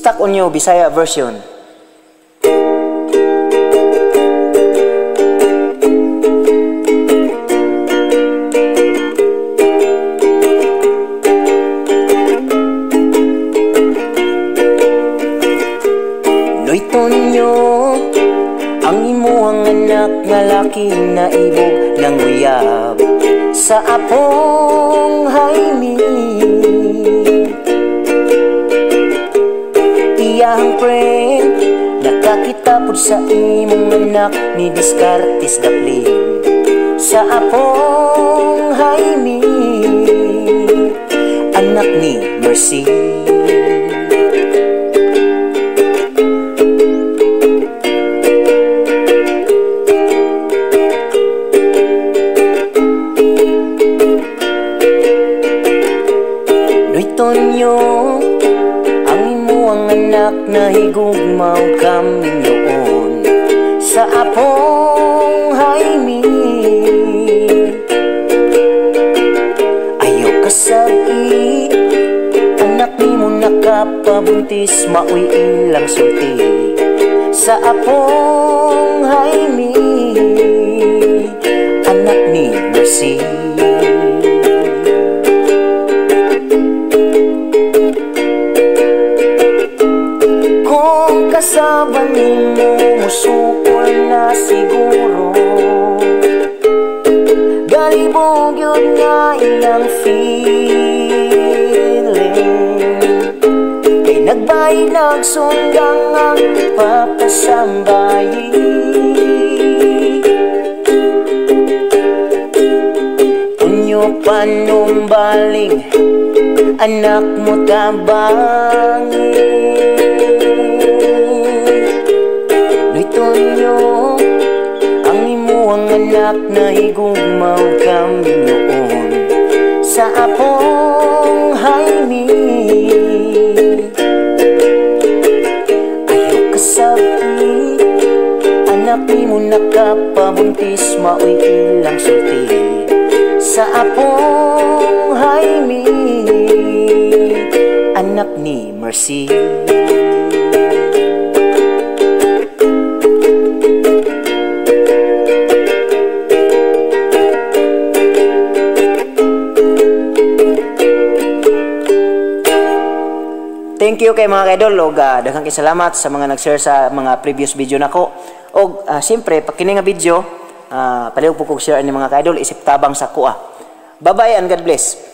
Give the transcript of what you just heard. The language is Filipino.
Stuck on You Bisaya version. Noy Tonyo, ang imuhang anak nga laki na ibog ng uyab sa apong Jaime. Iyang friend nakakita pud sa imong anak ni Discartes Daplin sa apong Jaime, anak ni Mercy. Tonyo, ang imuang anak na higugmaw kami noon sa apong Jaime. Ayaw kasabi, anak ni mo nakapabuntis, maoy ilang sulti sa apong Jaime, anak ni Mercy. Kasaban mo musukol na siguro, galibog yun nga iyang feeling. Kay nagbay nagsundang ang papasambayi, Tonyo panumbaling anak mo tabangin. Tonyo, ang imuhang anak na higugmaw kami noon sa apong Jaime. Ayaw kasabi, anak ni mo nakapabuntis, maoy ilang sulti sa apong Jaime, anak ni Mercy. Thank you kay mga kaidol, og daghang salamat sa mga nag-share sa mga previous video nako. Og siyempre, pag kini nga video, palihog po kog share ni mga kaidol, isip tabang sa kuha. Bye-bye and God bless.